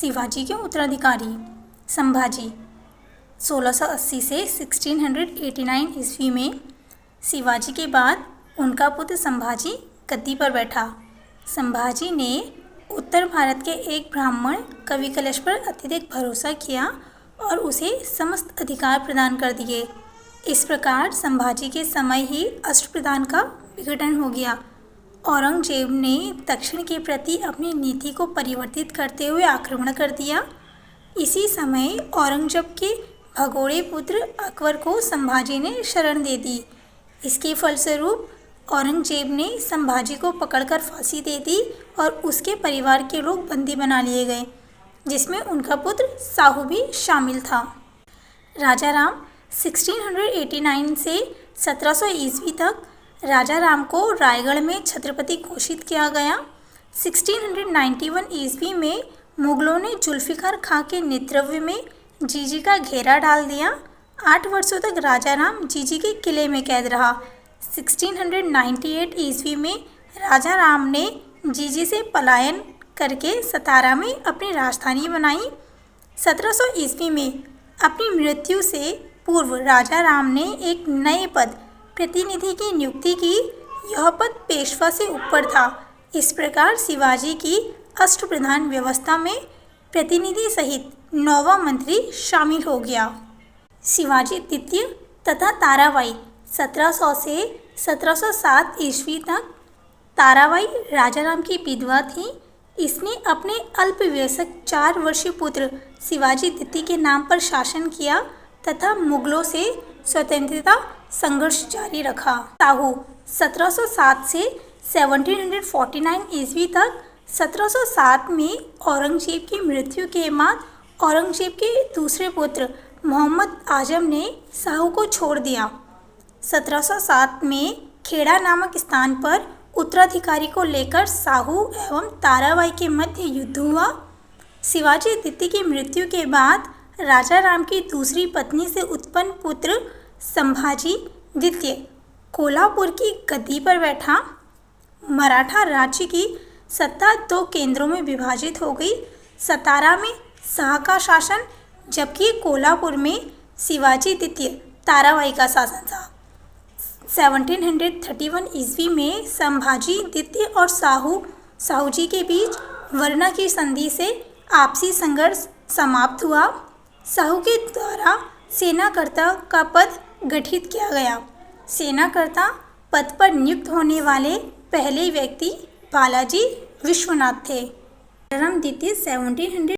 शिवाजी के उत्तराधिकारी संभाजी 1680 से 1689 ईस्वी में शिवाजी के बाद उनका पुत्र संभाजी गद्दी पर बैठा। संभाजी ने उत्तर भारत के एक ब्राह्मण कवि कलश पर अत्यधिक भरोसा किया और उसे समस्त अधिकार प्रदान कर दिए। इस प्रकार संभाजी के समय ही अष्टप्रधान का विघटन हो गया। औरंगजेब ने दक्षिण के प्रति अपनी नीति को परिवर्तित करते हुए आक्रमण कर दिया। इसी समय औरंगजेब के भगोड़े पुत्र अकबर को संभाजी ने शरण दे दी। इसके फलस्वरूप औरंगजेब ने संभाजी को पकड़कर फांसी दे दी और उसके परिवार के लोग बंदी बना लिए गए, जिसमें उनका पुत्र साहू भी शामिल था। राजा राम 1689 से 1700 ईस्वी तक राजा राम को रायगढ़ में छत्रपति घोषित किया गया। 1691 ईस्वी में मुगलों ने जुल्फिकार खां के नेतृत्व में जीजी का घेरा डाल दिया। 8 वर्षों तक राजा राम जीजी के किले में कैद रहा। 1698 ईस्वी में राजा राम ने जीजी से पलायन करके सतारा में अपनी राजधानी बनाई। 1700 ईस्वी में अपनी मृत्यु से पूर्व राजा राम ने एक नए पद प्रतिनिधि की नियुक्ति की। यह पद पेशवा से ऊपर था। इस प्रकार शिवाजी की अष्टप्रधान व्यवस्था में प्रतिनिधि सहित 9वां मंत्री शामिल हो गया। शिवाजी द्वितीय तथा ताराबाई 1700 से 1707 ईस्वी तक। ताराबाई राजा राम की विधवा थी। इसने अपने अल्पवयस्क 4 वर्षीय पुत्र शिवाजी द्वितीय के नाम पर शासन किया तथा मुगलों से स्वतंत्रता संघर्ष जारी रखा। साहू 1707 से 1749 ईस्वी तक। 1707 में औरंगजेब की मृत्यु के बाद औरंगजेब के दूसरे पुत्र मोहम्मद आजम ने साहू को छोड़ दिया। 1707 में खेड़ा नामक स्थान पर उत्तराधिकारी को लेकर साहू एवं ताराबाई के मध्य युद्ध हुआ। शिवाजी द्वितीय की मृत्यु के बाद राजा राम की दूसरी पत्नी से उत्पन्न पुत्र संभाजी द्वितीय कोल्हापुर की गद्दी पर बैठा। मराठा राज्य की सत्ता 2 केंद्रों में विभाजित हो गई। सतारा में शाह का शासन, जबकि कोल्हापुर में शिवाजी द्वितीय ताराबाई का शासन था। 1731 ईस्वी में संभाजी द्वितीय और साहूजी के बीच वरना की संधि से आपसी संघर्ष समाप्त हुआ। साहू के द्वारा सेनाकर्ता का पद गठित किया गया। सेनाकर्ता पद पर नियुक्त होने वाले पहले व्यक्ति बालाजी विश्वनाथ थे। राम द्वितीय 1700